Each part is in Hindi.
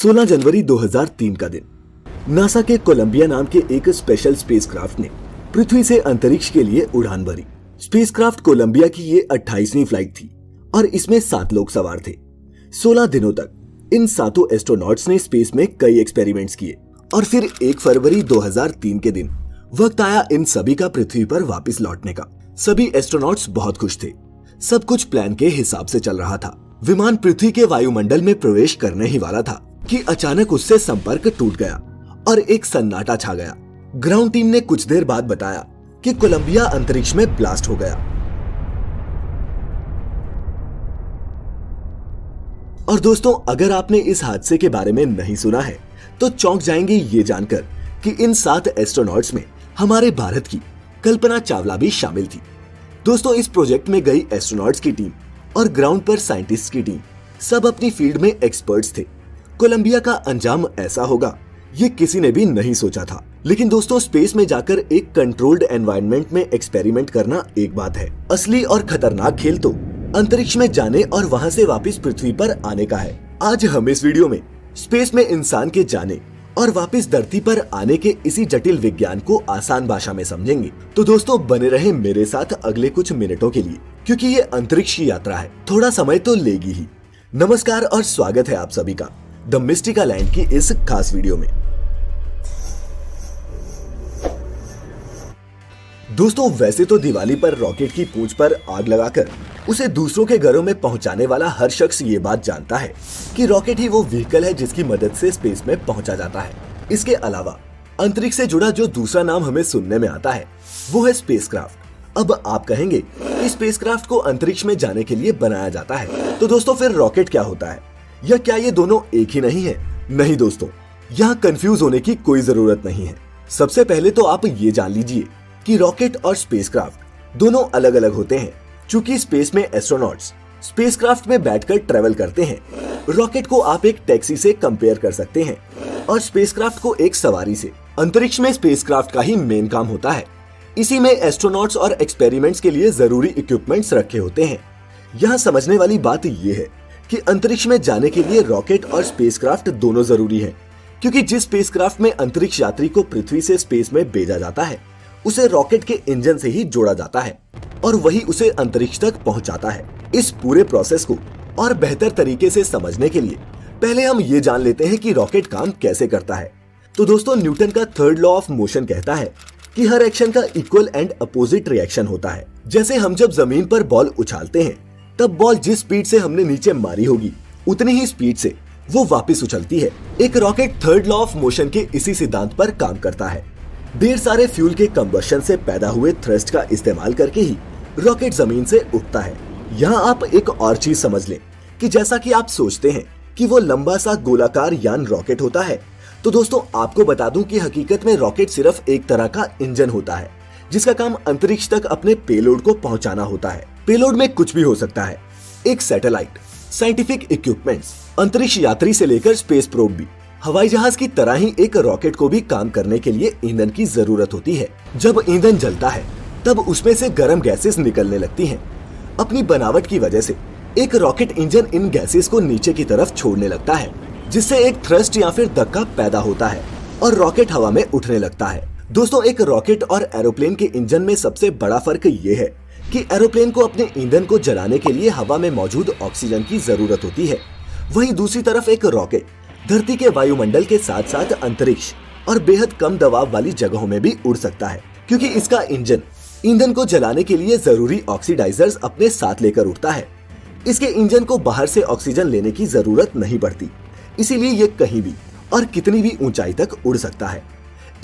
16 जनवरी 2003 का दिन नासा के कोलंबिया नाम के एक स्पेशल स्पेसक्राफ्ट ने पृथ्वी से अंतरिक्ष के लिए उड़ान भरी। स्पेसक्राफ्ट कोलंबिया की ये 28वीं फ्लाइट थी और इसमें 7 लोग सवार थे। 16 दिनों तक इन 7 एस्ट्रोनॉट्स ने स्पेस में कई एक्सपेरिमेंट्स किए और फिर 1 फरवरी 2003 के दिन वक्त आया इन सभी का पृथ्वी पर वापस लौटने का। सभी एस्ट्रोनॉट्स बहुत खुश थे। सब कुछ प्लान के हिसाब से चल रहा था। विमान पृथ्वी के वायुमंडल में प्रवेश करने ही वाला था कि अचानक उससे संपर्क टूट गया और एक सन्नाटा छा गया। ग्राउंड टीम ने कुछ देर बाद बताया कि कोलंबिया अंतरिक्ष में ब्लास्ट हो गया। और दोस्तों, अगर आपने इस हादसे के बारे में नहीं सुना है तो चौंक जाएंगे ये जानकर कि इन 7 एस्ट्रोनॉट्स में हमारे भारत की कल्पना चावला भी शामिल थी। दोस्तों, इस प्रोजेक्ट में गई एस्ट्रोनॉट्स की टीम और ग्राउंड पर साइंटिस्ट की टीम सब अपनी फील्ड में एक्सपर्ट्स थे। कोलंबिया का अंजाम ऐसा होगा ये किसी ने भी नहीं सोचा था। लेकिन दोस्तों, स्पेस में जाकर एक कंट्रोल्ड एनवायरनमेंट में एक्सपेरिमेंट करना एक बात है, असली और खतरनाक खेल तो अंतरिक्ष में जाने और वहां से वापस पृथ्वी पर आने का है। आज हम इस वीडियो में स्पेस में इंसान के जाने और वापस धरती पर आने के इसी जटिल विज्ञान को आसान भाषा में समझेंगे। तो दोस्तों, बने रहे मेरे साथ अगले कुछ मिनटों के लिए, क्योंकि ये अंतरिक्ष की यात्रा है, थोड़ा समय तो लेगी ही। नमस्कार और स्वागत है आप सभी का द मिस्टिका लैंड की इस खास वीडियो में। दोस्तों, वैसे तो दिवाली पर रॉकेट की पूंछ पर आग लगाकर उसे दूसरों के घरों में पहुंचाने वाला हर शख्स ये बात जानता है कि रॉकेट ही वो व्हीकल है जिसकी मदद से स्पेस में पहुंचा जाता है। इसके अलावा अंतरिक्ष से जुड़ा जो दूसरा नाम हमें सुनने में आता है वो है स्पेसक्राफ्ट। अब आप कहेंगे कि स्पेसक्राफ्ट को अंतरिक्ष में जाने के लिए बनाया जाता है, तो दोस्तों फिर रॉकेट क्या होता है, या क्या ये दोनों एक ही नहीं है? नहीं दोस्तों, यहाँ कंफ्यूज होने की कोई जरूरत नहीं है। सबसे पहले तो आप ये जान लीजिए कि रॉकेट और स्पेसक्राफ्ट दोनों अलग अलग होते हैं। चूंकि स्पेस में एस्ट्रोनॉट्स स्पेसक्राफ्ट में बैठकर ट्रेवल करते हैं, रॉकेट को आप एक टैक्सी से कंपेयर कर सकते हैं और स्पेसक्राफ्ट को एक सवारी से। अंतरिक्ष में स्पेसक्राफ्ट का ही मेन काम होता है। इसी में एस्ट्रोनॉट्स और एक्सपेरिमेंट्स के लिए जरूरी इक्विपमेंट्स रखे होते हैं। यहाँ समझने वाली बात ये है कि अंतरिक्ष में जाने के लिए रॉकेट और स्पेसक्राफ्ट दोनों जरूरी है, क्योंकि जिस स्पेसक्राफ्ट में अंतरिक्ष यात्री को पृथ्वी से स्पेस में भेजा जाता है उसे रॉकेट के इंजन से ही जोड़ा जाता है और वही उसे अंतरिक्ष तक पहुंचाता है। इस पूरे प्रोसेस को और बेहतर तरीके से समझने के लिए पहले हम ये जान लेते हैं कि रॉकेट काम कैसे करता है। तो दोस्तों, न्यूटन का 3rd लॉ ऑफ मोशन कहता है कि हर एक्शन का इक्वल एंड अपोजिट रिएक्शन होता है। जैसे हम जब जमीन पर बॉल उछालते हैं तब बॉल जिस स्पीड से हमने नीचे मारी होगी उतनी ही स्पीड से वो वापस उछलती है। एक rocket 3rd law of motion के इसी सिद्धांत पर काम करता है। ढेर सारे फ्यूल के कंबशन से पैदा हुए थ्रस्ट का इस्तेमाल करके ही रॉकेट जमीन से उठता है। यहाँ आप एक और चीज समझ लें कि जैसा कि आप सोचते हैं कि वो लंबा सा गोलाकार यान रॉकेट होता है, तो दोस्तों आपको बता दूं कि हकीकत में रॉकेट सिर्फ एक तरह का इंजन होता है जिसका काम अंतरिक्ष तक अपने पेलोड को पहुंचाना होता है। पेलोड में कुछ भी हो सकता है, एक सैटेलाइट, साइंटिफिक इक्विपमेंट्स, अंतरिक्ष यात्री से लेकर स्पेस प्रोब भी। हवाई जहाज की तरह ही एक रॉकेट को भी काम करने के लिए ईंधन की जरूरत होती है। जब ईंधन जलता है तब उसमें से गर्म गैसेस निकलने लगती हैं। अपनी बनावट की वजह से एक रॉकेट इंजन इन गैसेस को नीचे की तरफ छोड़ने लगता है, जिससे एक थ्रस्ट या फिर धक्का पैदा होता है और रॉकेट हवा में उठने लगता है। दोस्तों, एक रॉकेट और एरोप्लेन के इंजन में सबसे बड़ा फर्क ये है कि एरोप्लेन को अपने ईंधन को जलाने के लिए हवा में मौजूद ऑक्सीजन की जरूरत होती है। वहीं दूसरी तरफ एक रॉकेट धरती के वायुमंडल के साथ साथ अंतरिक्ष और बेहद कम दबाव वाली जगहों में भी उड़ सकता है, क्योंकि इसका इंजन ईंधन को जलाने के लिए जरूरी ऑक्सीडाइजर्स अपने साथ लेकर उड़ता है। इसके इंजन को बाहर से ऑक्सीजन लेने की जरूरत नहीं पड़ती, इसीलिए ये कहीं भी और कितनी भी ऊंचाई तक उड़ सकता है।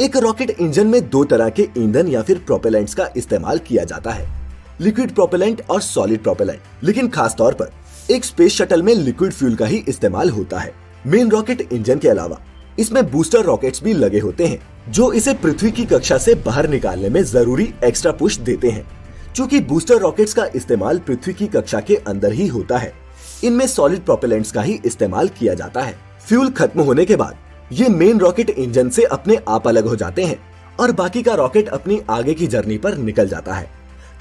एक रॉकेट इंजन में 2 तरह के ईंधन या फिर प्रोपेलेंट्स का इस्तेमाल किया जाता है, लिक्विड प्रोपेलेंट और सॉलिड प्रोपेलेंट। लेकिन खास तौर पर एक स्पेस शटल में लिक्विड फ्यूल का ही इस्तेमाल होता है। मेन रॉकेट इंजन के अलावा इसमें बूस्टर रॉकेट्स भी लगे होते हैं जो इसे पृथ्वी की कक्षा से बाहर निकालने में जरूरी एक्स्ट्रा पुश देते हैं। चूंकि बूस्टर रॉकेट्स का इस्तेमाल पृथ्वी की कक्षा के अंदर ही होता है, इनमें सॉलिड प्रोपेलेंट्स का ही इस्तेमाल किया जाता है। फ्यूल खत्म होने के बाद ये मेन रॉकेट इंजन से अपने आप अलग हो जाते हैं और बाकी का रॉकेट अपनी आगे की जर्नी पर निकल जाता है।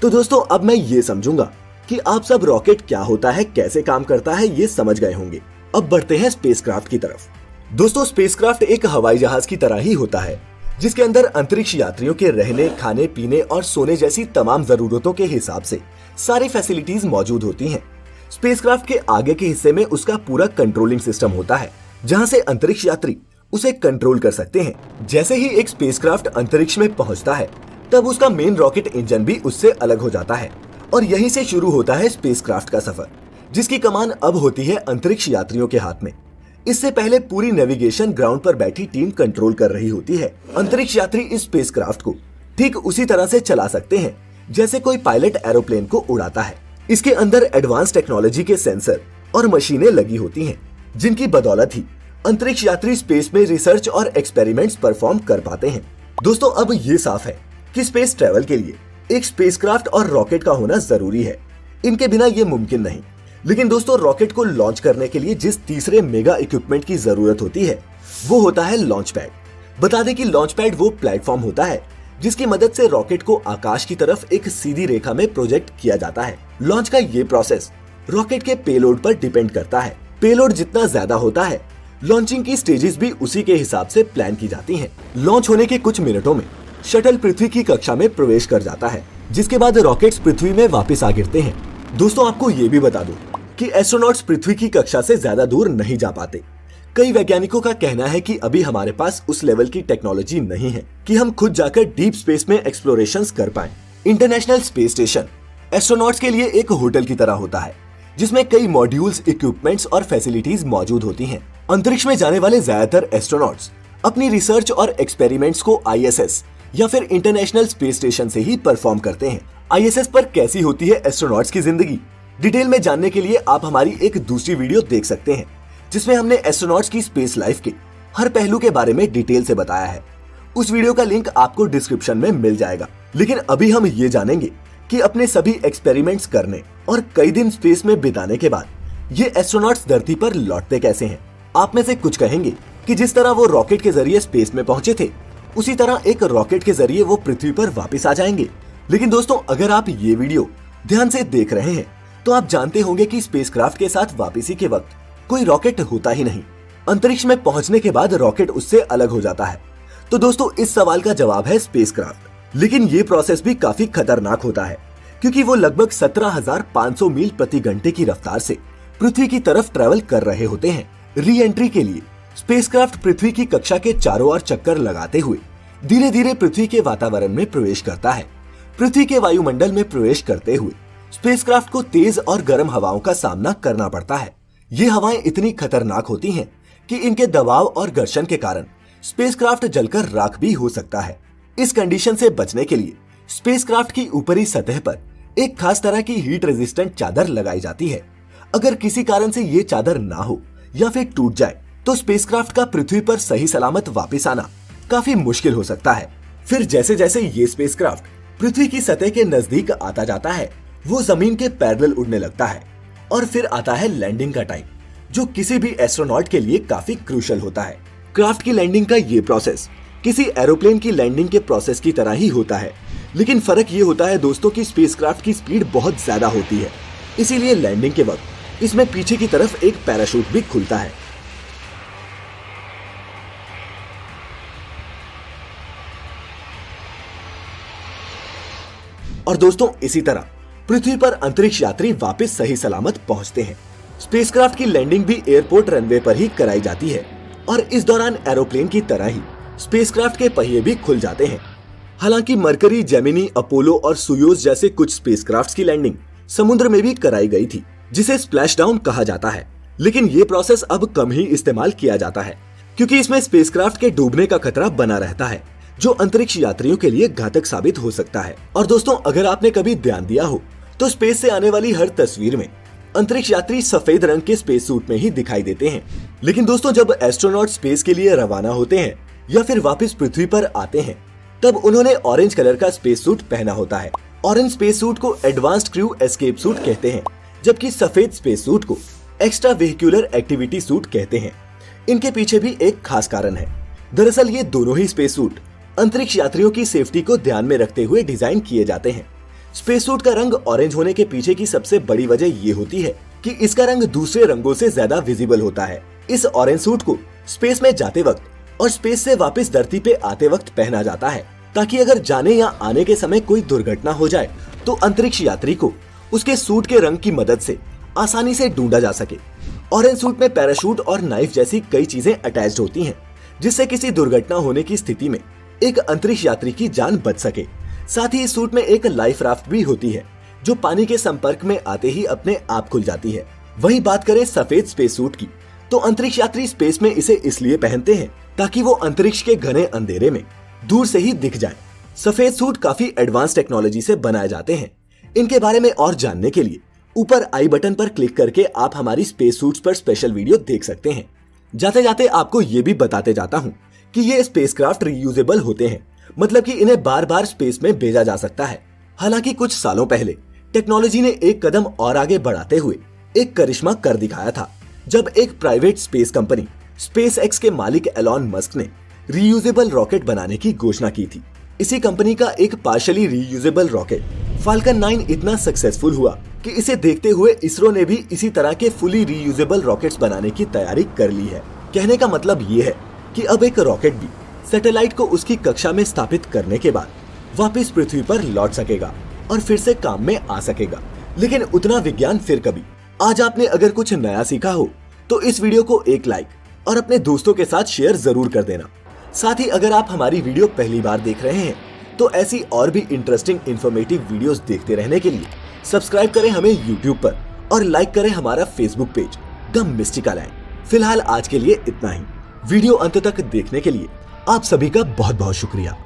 तो दोस्तों, अब मैं ये समझूंगा कि आप सब रॉकेट क्या होता है, कैसे काम करता है, ये समझ गए होंगे। अब बढ़ते हैं स्पेसक्राफ्ट की तरफ। दोस्तों, स्पेसक्राफ्ट एक हवाई जहाज की तरह ही होता है, जिसके अंदर अंतरिक्ष यात्रियों के रहने, खाने पीने और सोने जैसी तमाम जरूरतों के हिसाब से सारी फैसिलिटीज मौजूद होती हैं। स्पेसक्राफ्ट के आगे के हिस्से में उसका पूरा कंट्रोलिंग सिस्टम होता है, जहां से अंतरिक्ष यात्री उसे कंट्रोल कर सकते हैं। जैसे ही एक स्पेसक्राफ्ट अंतरिक्ष में पहुंचता है, तब उसका मेन रॉकेट इंजन भी उससे अलग हो जाता है और यहीं से शुरू होता है स्पेसक्राफ्ट का सफर, जिसकी कमान अब होती है अंतरिक्ष यात्रियों के हाथ में। इससे पहले पूरी नेविगेशन ग्राउंड पर बैठी टीम कंट्रोल कर रही होती है। अंतरिक्ष यात्री इस स्पेसक्राफ्ट को ठीक उसी तरह से चला सकते हैं जैसे कोई पायलट एरोप्लेन को उड़ाता है। इसके अंदर एडवांस टेक्नोलॉजी के सेंसर और मशीनें लगी होती हैं, जिनकी बदौलत ही अंतरिक्ष यात्री स्पेस में रिसर्च और एक्सपेरिमेंट्स परफॉर्म कर पाते हैं। दोस्तों, अब ये साफ है कि स्पेस ट्रेवल के लिए एक स्पेसक्राफ्ट और रॉकेट का होना जरूरी है। इनके बिना ये मुमकिन नहीं। लेकिन दोस्तों, रॉकेट को लॉन्च करने के लिए जिस तीसरे मेगा इक्विपमेंट की जरूरत होती है, वो होता है लॉन्च पैड। बता दें कि लॉन्च पैड वो प्लेटफॉर्म होता है जिसकी मदद से रॉकेट को आकाश की तरफ एक सीधी रेखा में प्रोजेक्ट किया जाता है। लॉन्च का ये प्रोसेस रॉकेट के पेलोड पर डिपेंड करता है। पेलोड जितना ज्यादा होता है, लॉन्चिंग की स्टेजेस भी उसी के हिसाब से प्लान की जाती हैं। लॉन्च होने के कुछ मिनटों में शटल पृथ्वी की कक्षा में प्रवेश कर जाता है, जिसके बाद रॉकेट्स पृथ्वी में वापस आ गिरते हैं। दोस्तों, आपको ये भी बता दूं कि एस्ट्रोनॉट्स पृथ्वी की कक्षा से ज्यादा दूर नहीं जा पाते। कई वैज्ञानिकों का कहना है कि अभी हमारे पास उस लेवल की टेक्नोलॉजी नहीं है कि हम खुद जाकर डीप स्पेस में एक्सप्लोरेशंस कर पाएं। इंटरनेशनल स्पेस स्टेशन एस्ट्रोनॉट्स के लिए एक होटल की तरह होता है, जिसमें कई मॉड्यूल्स, इक्विपमेंट्स और फैसिलिटीज मौजूद होती हैं। अंतरिक्ष में जाने वाले ज्यादातर एस्ट्रोनॉट्स अपनी रिसर्च और एक्सपेरिमेंट्स को ISS या फिर इंटरनेशनल स्पेस स्टेशन से ही परफॉर्म करते हैं। ISS पर कैसी होती है एस्ट्रोनॉट्स की जिंदगी, डिटेल में जानने के लिए आप हमारी एक दूसरी वीडियो देख सकते हैं, जिसमें हमने एस्ट्रोनॉट्स की स्पेस लाइफ के हर पहलू के बारे में डिटेल से बताया है। उस वीडियो का लिंक आपको डिस्क्रिप्शन में मिल जाएगा। लेकिन अभी हम ये जानेंगे कि अपने सभी एक्सपेरिमेंट्स करने और कई दिन स्पेस में बिताने के बाद ये एस्ट्रोनॉट्स धरती पर लौटते कैसे हैं। आप में से कुछ कहेंगे कि जिस तरह वो रॉकेट के जरिए स्पेस में पहुंचे थे, उसी तरह एक रॉकेट के जरिए वो पृथ्वी पर वापस आ जाएंगे। लेकिन दोस्तों, अगर आप ये वीडियो ध्यान से देख रहे हैं तो आप जानते होंगे कि स्पेसक्राफ्ट के साथ वापसी के वक्त कोई रॉकेट होता ही नहीं। अंतरिक्ष में पहुंचने के बाद रॉकेट उससे अलग हो जाता है। तो दोस्तों, इस सवाल का जवाब है स्पेसक्राफ्ट। लेकिन ये प्रोसेस भी काफी खतरनाक होता है, क्योंकि वो लगभग 17,500 मील प्रति घंटे की रफ्तार से पृथ्वी की तरफ ट्रेवल कर रहे होते हैं। री एंट्री के लिए स्पेसक्राफ्ट पृथ्वी की कक्षा के चारों ओर चक्कर लगाते हुए धीरे धीरे पृथ्वी के वातावरण में प्रवेश करता है। पृथ्वी के वायुमंडल में प्रवेश करते हुए स्पेसक्राफ्ट को तेज और गर्म हवाओं का सामना करना पड़ता है। ये हवाएं इतनी खतरनाक होती हैं कि इनके दबाव और घर्षण के कारण स्पेसक्राफ्ट जलकर राख भी हो सकता है। इस कंडीशन से बचने के लिए स्पेसक्राफ्ट की ऊपरी सतह पर एक खास तरह की हीट रेजिस्टेंट चादर लगाई जाती है। अगर किसी कारण से ये चादर ना हो या फिर टूट जाए तो स्पेसक्राफ्ट का पृथ्वी पर सही सलामत वापस आना काफी मुश्किल हो सकता है। फिर जैसे जैसे ये स्पेसक्राफ्ट पृथ्वी की सतह के नजदीक आता जाता है, वो जमीन के पैरेलल उड़ने लगता है और फिर आता है लैंडिंग का टाइम, जो किसी भी एस्ट्रोनॉट के लिए काफी क्रूशियल होता है। क्राफ्ट की लैंडिंग का ये प्रोसेस किसी एरोप्लेन की लैंडिंग के प्रोसेस की तरह ही होता है, लेकिन फर्क ये होता है दोस्तों कि स्पेसक्राफ्ट की स्पीड बहुत ज्यादा होती है। इसीलिए लैंडिंग के वक्त इसमें पीछे की तरफ एक पैराशूट भी खुलता है। और दोस्तों, इसी तरह पृथ्वी पर अंतरिक्ष यात्री वापस सही सलामत पहुंचते हैं। स्पेसक्राफ्ट की लैंडिंग भी एयरपोर्ट रनवे पर ही कराई जाती है और इस दौरान एरोप्लेन की तरह ही स्पेसक्राफ्ट के पहिए भी खुल जाते हैं। हालांकि मरकरी, जेमिनी, अपोलो और सुयोज जैसे कुछ स्पेसक्राफ्ट्स की लैंडिंग समुद्र में भी कराई गई थी, जिसे स्प्लैशडाउन कहा जाता है। लेकिन ये प्रोसेस अब कम ही इस्तेमाल किया जाता है, क्योंकि इसमें स्पेसक्राफ्ट के डूबने का खतरा बना रहता है, जो अंतरिक्ष यात्रियों के लिए घातक साबित हो सकता है। और दोस्तों, अगर आपने कभी ध्यान दिया हो तो स्पेस से आने वाली हर तस्वीर में अंतरिक्ष यात्री सफेद रंग के स्पेस सूट में ही दिखाई देते हैं। लेकिन दोस्तों, जब एस्ट्रोनॉट स्पेस के लिए रवाना होते हैं या फिर वापस पृथ्वी पर आते हैं, तब उन्होंने ऑरेंज कलर का स्पेस सूट पहना होता है। ऑरेंज स्पेस सूट को एडवांस्ड क्रू एस्केप सूट कहते हैं, जबकि सफेद स्पेस सूट को एक्स्ट्रा वेहिकुलर एक्टिविटी सूट कहते हैं। इनके पीछे भी एक खास कारण है। दरअसल ये दोनों ही स्पेस सूट अंतरिक्ष यात्रियों की सेफ्टी को ध्यान में रखते हुए डिजाइन किए जाते हैं। स्पेस सूट का रंग ऑरेंज होने के पीछे की सबसे बड़ी वजह ये होती है कि इसका रंग दूसरे रंगों से ज्यादा विजिबल होता है। इस ऑरेंज सूट को स्पेस में जाते वक्त और स्पेस से वापस धरती पे आते वक्त पहना जाता है, ताकि अगर जाने या आने के समय कोई दुर्घटना हो जाए तो अंतरिक्ष यात्री को उसके सूट के रंग की मदद से आसानी से ढूंढा जा सके। ऑरेंज सूट में पैराशूट और नाइफ जैसी कई चीजें अटैच्ड होती हैं, जिससे किसी दुर्घटना होने की स्थिति में एक अंतरिक्ष यात्री की जान बच सके। साथ ही इस सूट में एक लाइफ राफ्ट भी होती है, जो पानी के संपर्क में आते ही अपने आप खुल जाती है। वहीं बात करें सफेद स्पेस सूट की, तो अंतरिक्ष यात्री स्पेस में इसे इसलिए पहनते हैं ताकि वो अंतरिक्ष के घने अंधेरे में दूर से ही दिख जाए। सफेद सूट काफी एडवांस टेक्नोलॉजी से बनाए जाते हैं। इनके बारे में और जानने के लिए ऊपर आई बटन पर क्लिक करके आप हमारी स्पेस सूट्स पर स्पेशल वीडियो देख सकते हैं। जाते जाते आपको ये भी बताते जाता हूँ कि ये स्पेसक्राफ्ट रीयूजेबल होते हैं, मतलब कि इन्हें बार बार स्पेस में भेजा जा सकता है। हालांकि कुछ सालों पहले टेक्नोलॉजी ने एक कदम और आगे बढ़ाते हुए एक करिश्मा कर दिखाया था, जब एक प्राइवेट स्पेस कंपनी स्पेसएक्स के मालिक एलॉन मस्क ने रीयूजेबल रॉकेट बनाने की घोषणा की थी। इसी कंपनी का एक पार्शियली रीयूजेबल रॉकेट फाल्कन 9 इतना सक्सेसफुल हुआ कि इसे देखते हुए इसरो ने भी इसी तरह के फुली रीयूजेबल रॉकेट्स बनाने की तैयारी कर ली है। कहने का मतलब ये है कि अब एक रॉकेट भी सैटेलाइट को उसकी कक्षा में स्थापित करने के बाद वापस पृथ्वी पर लौट सकेगा और फिर से काम में आ सकेगा। लेकिन उतना विज्ञान फिर कभी। आज आपने अगर कुछ नया सीखा हो तो इस वीडियो को एक लाइक और अपने दोस्तों के साथ शेयर जरूर कर देना। साथ ही अगर आप हमारी वीडियो पहली बार देख रहे हैं तो ऐसी और भी इंटरेस्टिंग इन्फॉर्मेटिव वीडियोस देखते रहने के लिए सब्सक्राइब करें हमें YouTube पर और लाइक करें हमारा Facebook page the Mystica land. फिलहाल आज के लिए इतना ही। वीडियो अंत तक देखने के लिए आप सभी का बहुत बहुत शुक्रिया।